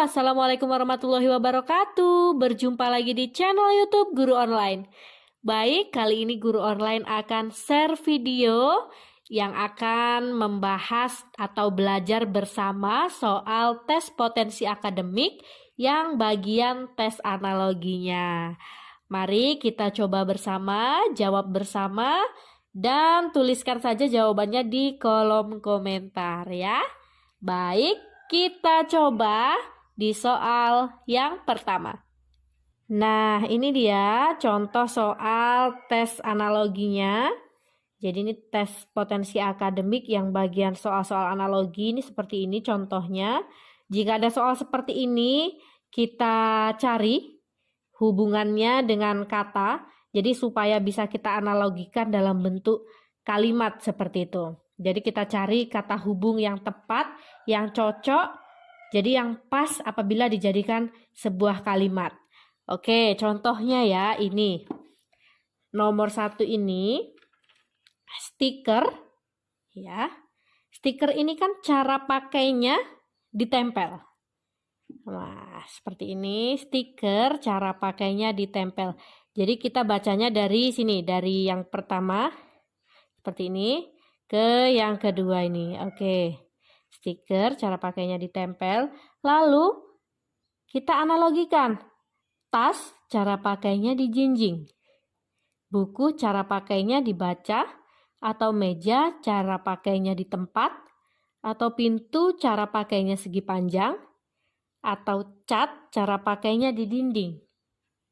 Assalamualaikum warahmatullahi wabarakatuh. Berjumpa lagi di channel YouTube Guru Online. Baik, kali ini Guru Online akan share video yang akan membahas atau belajar bersama soal tes potensi akademik yang bagian tes analoginya. Mari kita coba bersama, jawab bersama, dan tuliskan saja jawabannya di kolom komentar ya. Baik, kita coba di soal yang pertama. Nah, ini dia contoh soal tes analoginya. Jadi ini tes potensi akademik yang bagian soal-soal analogi ini seperti ini contohnya. Jika ada soal seperti ini, kita cari hubungannya dengan kata. Jadi supaya bisa kita analogikan dalam bentuk kalimat seperti itu. Jadi kita cari kata hubung yang tepat, yang cocok, jadi yang pas apabila dijadikan sebuah kalimat. Oke, contohnya ya ini. Nomor 1 ini stiker ya. Stiker ini kan cara pakainya ditempel. Nah, seperti ini stiker cara pakainya ditempel. Jadi kita bacanya dari sini, dari yang pertama seperti ini ke yang kedua ini. Oke. Stiker cara pakainya ditempel. Lalu kita analogikan. Tas cara pakainya dijinjing. Buku cara pakainya dibaca. Atau meja cara pakainya di tempat. Atau pintu cara pakainya segi panjang. Atau cat cara pakainya di dinding.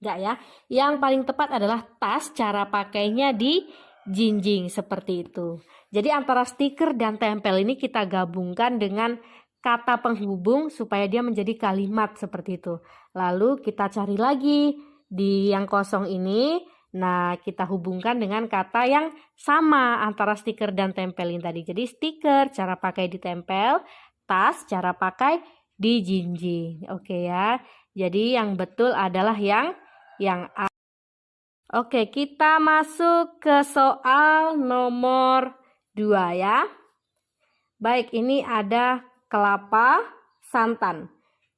Enggak ya. Yang paling tepat adalah tas cara pakainya di jinjing seperti itu. Jadi antara stiker dan tempel ini kita gabungkan dengan kata penghubung supaya dia menjadi kalimat seperti itu. Lalu kita cari lagi di yang kosong ini. Nah, kita hubungkan dengan kata yang sama antara stiker dan tempel ini tadi. Jadi stiker cara pakai ditempel, tas cara pakai dijinjing. Oke ya. Jadi yang betul adalah yang A. Oke, kita masuk ke soal nomor 2 ya. Baik, ini ada kelapa, santan.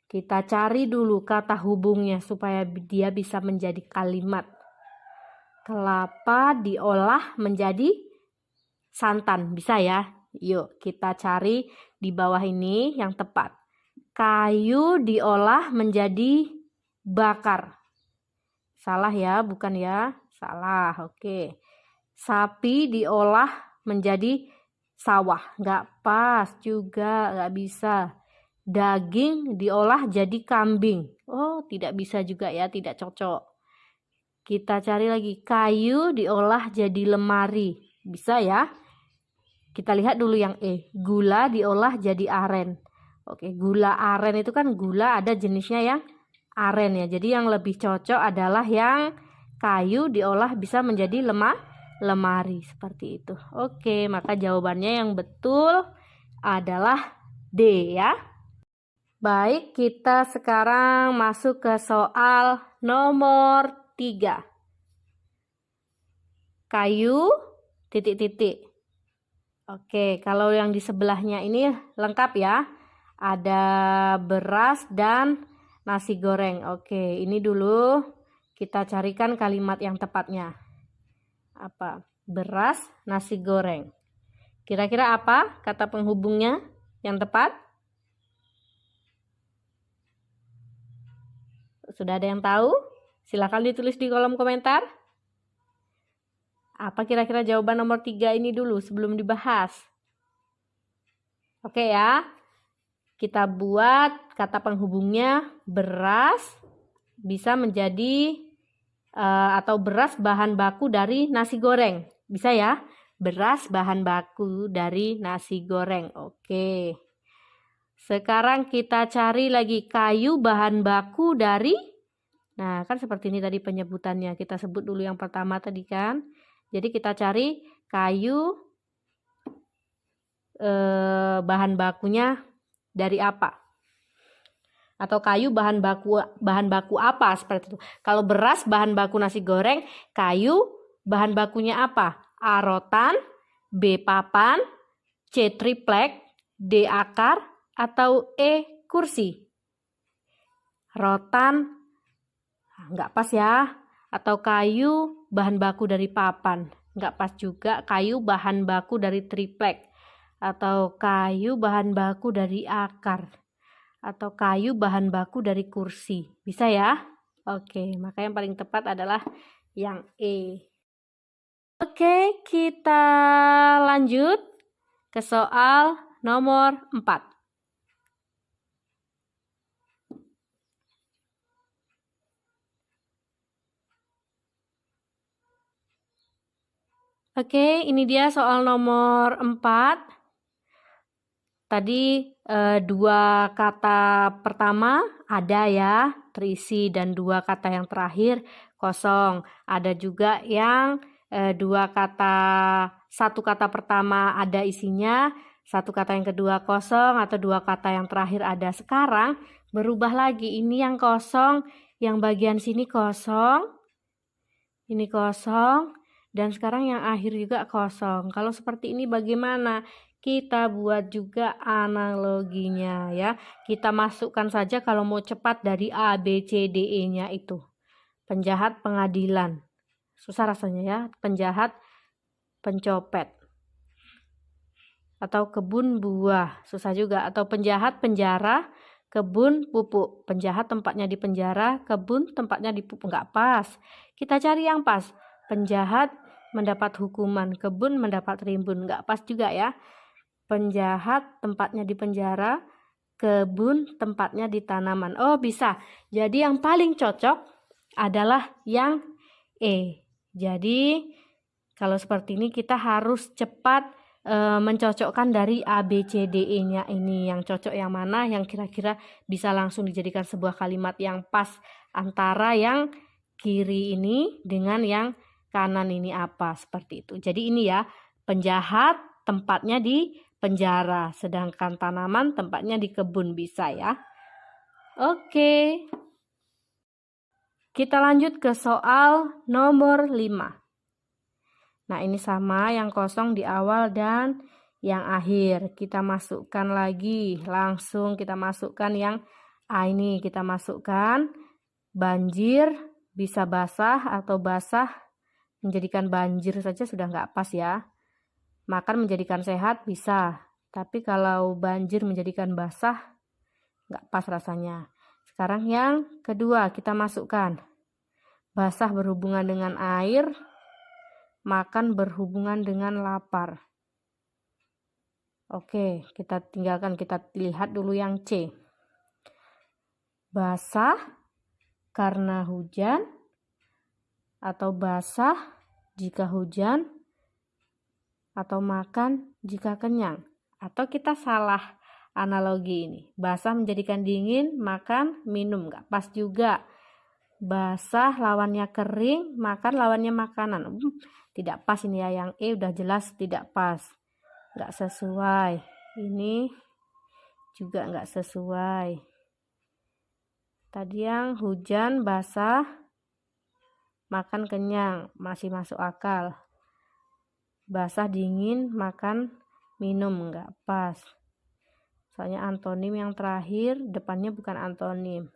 Kita cari dulu kata hubungnya supaya dia bisa menjadi kalimat. Kelapa diolah menjadi santan, bisa ya? Yuk, kita cari di bawah ini yang tepat. Kayu diolah menjadi bakar. Salah ya, bukan ya? Salah, oke. Sapi diolah menjadi sawah. Nggak pas juga, nggak bisa. Daging diolah jadi kambing. Oh, tidak bisa juga ya, tidak cocok. Kita cari lagi. Kayu diolah jadi lemari. Bisa ya? Kita lihat dulu yang E. Gula diolah jadi aren. Oke, gula aren itu kan gula ada jenisnya yang aren ya. Jadi yang lebih cocok adalah yang kayu diolah bisa menjadi lemari seperti itu. Oke, maka jawabannya yang betul adalah D ya. Baik, kita sekarang masuk ke soal nomor 3. Kayu titik-titik. Oke, kalau yang di sebelahnya ini lengkap ya. Ada beras dan nasi goreng. Oke, ini dulu kita carikan kalimat yang tepatnya. Apa? Beras, nasi goreng. Kira-kira apa kata penghubungnya yang tepat? Sudah ada yang tahu? Silahkan ditulis di kolom komentar. Apa kira-kira jawaban nomor 3 ini dulu sebelum dibahas? Oke ya. Kita buat kata penghubungnya beras bisa menjadi atau beras bahan baku dari nasi goreng. Bisa ya? Beras bahan baku dari nasi goreng. Oke. Sekarang kita cari lagi kayu bahan baku dari. Nah, kan seperti ini tadi penyebutannya. Kita sebut dulu yang pertama tadi kan. Jadi kita cari kayu bahan bakunya dari apa? Atau kayu bahan baku apa seperti itu. Kalau beras bahan baku nasi goreng, kayu bahan bakunya apa? A rotan, B papan, C triplek, D akar, atau E kursi. rotan, nggak pas ya. Atau kayu bahan baku dari papan, nggak pas juga. Kayu bahan baku dari triplek, atau kayu bahan baku dari akar, atau kayu bahan baku dari kursi. Bisa ya? Oke, maka yang paling tepat adalah yang E. Oke, kita lanjut ke soal nomor 4. Oke, ini dia soal nomor 4. Tadi dua kata pertama ada ya, terisi, dan dua kata yang terakhir kosong. Ada juga yang satu kata pertama ada isinya, satu kata yang kedua kosong, atau dua kata yang terakhir ada. Sekarang berubah lagi, ini yang kosong, yang bagian sini kosong, ini kosong, dan sekarang yang akhir juga kosong. Kalau seperti ini bagaimana? Kita buat juga analoginya ya. Kita masukkan saja kalau mau cepat dari A, B, C, D, E-nya itu. Penjahat, pengadilan. Susah rasanya ya. Penjahat, pencopet. Atau kebun buah. Susah juga. Atau penjahat, penjara, kebun, pupuk. Penjahat tempatnya di penjara, kebun tempatnya di pupuk. Nggak pas. Kita cari yang pas. Penjahat mendapat hukuman, kebun mendapat rimbun. Nggak pas juga ya. Penjahat tempatnya di penjara, kebun tempatnya di tanaman. Oh, bisa. Jadi yang paling cocok adalah yang E. Jadi kalau seperti ini kita harus cepat mencocokkan dari A, B, C, D, E-nya ini. Yang cocok yang mana, yang kira-kira bisa langsung dijadikan sebuah kalimat yang pas antara yang kiri ini dengan yang kanan ini apa, seperti itu. Jadi ini ya, penjahat tempatnya di penjara, sedangkan tanaman tempatnya di kebun. Bisa ya. Oke. Kita lanjut ke soal nomor 5. Nah, ini sama, yang kosong di awal dan yang akhir. Kita masukkan lagi, langsung kita masukkan yang A ini. Kita masukkan banjir, bisa basah atau basah menjadikan banjir saja sudah nggak pas ya. Makan menjadikan sehat bisa, tapi kalau banjir menjadikan basah nggak pas rasanya. Sekarang yang kedua kita masukkan basah berhubungan dengan air, makan berhubungan dengan lapar. Oke, kita tinggalkan, kita lihat dulu yang C. Basah karena hujan, atau basah jika hujan, atau makan jika kenyang. Atau kita salah analogi ini. Basah menjadikan dingin, makan, minum. Nggak pas juga. Basah lawannya kering, makan lawannya makanan. Tidak pas ini ya, yang E udah jelas tidak pas. Nggak sesuai. Ini juga nggak sesuai. Tadi yang hujan, basah, makan, kenyang, masih masuk akal. Basah, dingin, makan, minum, nggak pas. Soalnya antonim yang terakhir, depannya bukan antonim.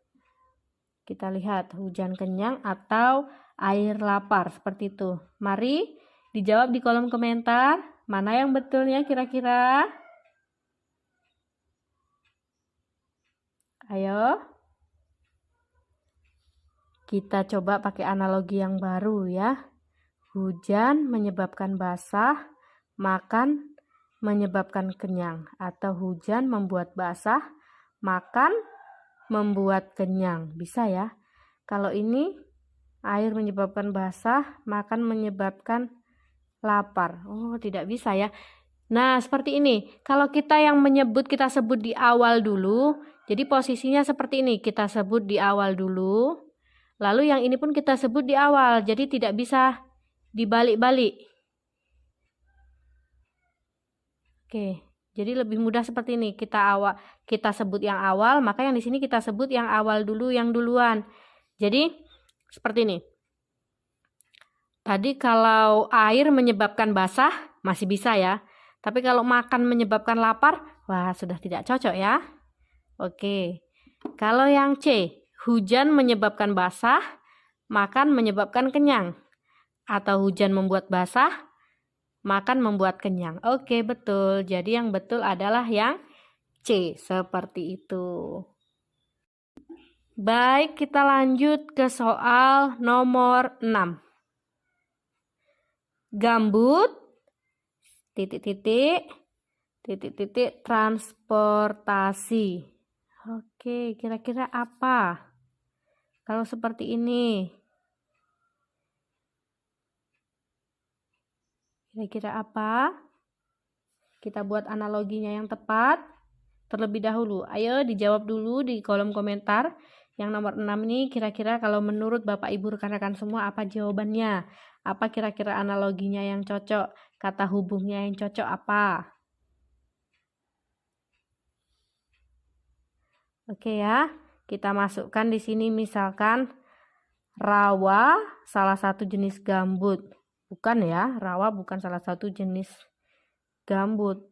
Kita lihat hujan kenyang atau air lapar, seperti itu. Mari dijawab di kolom komentar, mana yang betulnya kira-kira? Ayo. Kita coba pakai analogi yang baru ya. Hujan menyebabkan basah, makan menyebabkan kenyang. Atau hujan membuat basah, makan membuat kenyang. Bisa ya. Kalau ini air menyebabkan basah, makan menyebabkan lapar. Oh, tidak bisa ya. Nah, seperti ini. Kalau kita yang menyebut, kita sebut di awal dulu. Jadi posisinya seperti ini. Kita sebut di awal dulu. Lalu yang ini pun kita sebut di awal. Jadi tidak bisa dibalik-balik. Oke, jadi lebih mudah seperti ini. Kita sebut yang awal, maka yang di sini kita sebut yang awal dulu, yang duluan. Jadi seperti ini. Tadi kalau air menyebabkan basah masih bisa ya. Tapi kalau makan menyebabkan lapar, wah sudah tidak cocok ya. Oke. Kalau yang C, Hujan menyebabkan basah, makan menyebabkan kenyang. Atau hujan membuat basah, makan membuat kenyang. Oke, betul. Jadi yang betul adalah yang C, seperti itu. Baik, kita lanjut ke soal nomor 6. Gambut, titik-titik, titik-titik, transportasi. Oke, kira-kira apa? Kalau seperti ini, kira-kira apa? Kita buat analoginya yang tepat terlebih dahulu. Ayo dijawab dulu di kolom komentar. Yang nomor 6 ini kira-kira kalau menurut Bapak Ibu rekan-rekan semua apa jawabannya? Apa kira-kira analoginya yang cocok? Kata hubungnya yang cocok apa? Oke ya, kita masukkan di sini misalkan rawa salah satu jenis gambut. Bukan ya, rawa bukan salah satu jenis gambut.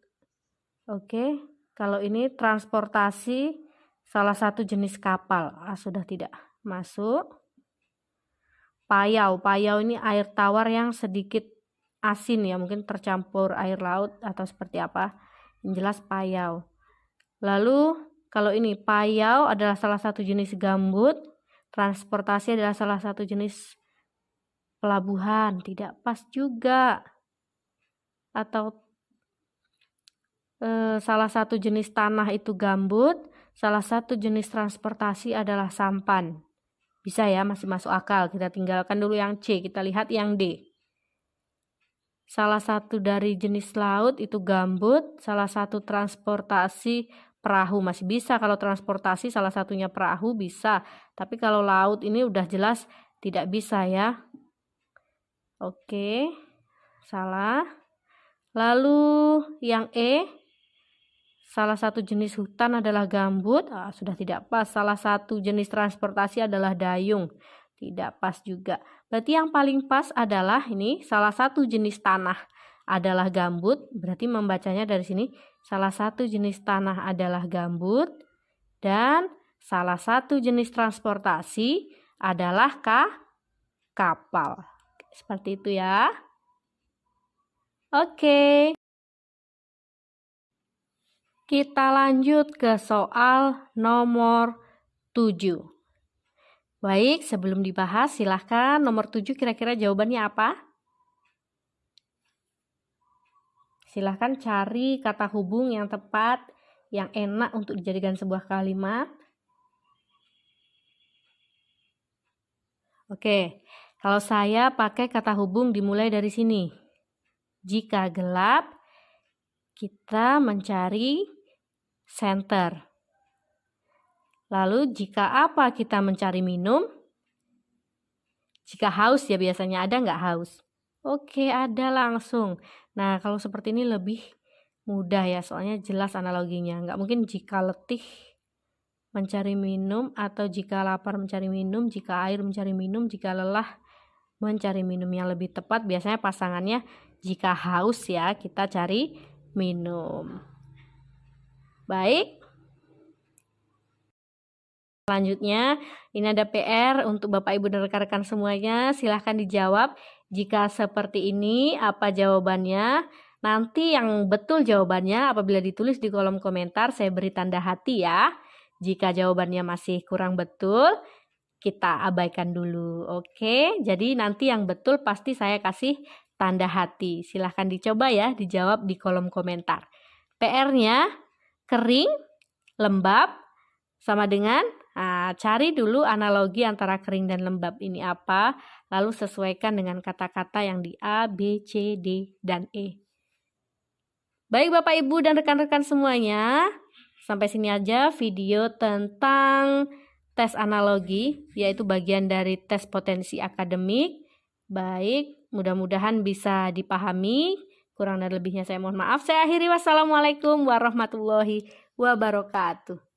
Oke, kalau ini transportasi salah satu jenis kapal. Sudah tidak masuk. Payau. Payau ini air tawar yang sedikit asin ya. Mungkin tercampur air laut atau seperti apa. Yang jelas payau. Lalu kalau ini payau adalah salah satu jenis gambut. Transportasi adalah salah satu jenis pelabuhan. Tidak pas juga. Atau salah satu jenis tanah itu gambut, salah satu jenis transportasi adalah sampan. Bisa ya, masih masuk akal. Kita tinggalkan dulu yang C, kita lihat yang D. Salah satu dari jenis laut itu gambut, salah satu transportasi perahu. Masih bisa kalau transportasi salah satunya perahu bisa. Tapi kalau laut ini udah jelas tidak bisa ya. Oke, salah. Lalu yang E, salah satu jenis hutan adalah gambut. Sudah tidak pas. Salah satu jenis transportasi adalah dayung. Tidak pas juga. Berarti yang paling pas adalah ini salah satu jenis tanah adalah gambut. Berarti membacanya dari sini salah satu jenis tanah adalah gambut. Dan salah satu jenis transportasi adalah kapal. Seperti itu ya. Oke. Kita lanjut ke soal nomor 7. Baik, sebelum dibahas silahkan nomor 7 kira-kira jawabannya apa? Silahkan cari kata hubung yang tepat, yang enak untuk dijadikan sebuah kalimat. Oke, kalau saya pakai kata hubung dimulai dari sini. Jika gelap, kita mencari center. Lalu jika apa kita mencari minum? Jika haus ya biasanya, ada nggak haus? Oke, ada langsung. Nah, kalau seperti ini lebih mudah ya, soalnya jelas analoginya. Nggak mungkin jika letih mencari minum, atau jika lapar mencari minum, jika air mencari minum, jika lelah mencari minum. Yang lebih tepat biasanya pasangannya jika haus ya, kita cari minum. Baik. Selanjutnya, ini ada PR untuk Bapak Ibu dan rekan-rekan semuanya. Silahkan dijawab. Jika seperti ini, apa jawabannya? Nanti yang betul jawabannya apabila ditulis di kolom komentar, saya beri tanda hati ya. Jika jawabannya masih kurang betul, kita abaikan dulu. Oke, jadi nanti yang betul pasti saya kasih tanda hati. Silahkan dicoba ya, dijawab di kolom komentar. PR-nya kering, lembab, sama dengan cari dulu analogi antara kering dan lembab ini apa, lalu sesuaikan dengan kata-kata yang di A, B, C, D, dan E. Baik Bapak Ibu dan rekan-rekan semuanya, sampai sini aja video tentang tes analogi, yaitu bagian dari tes potensi akademik. Baik, mudah-mudahan bisa dipahami. Kurang dan lebihnya saya mohon maaf. Saya akhiri, wassalamualaikum warahmatullahi wabarakatuh.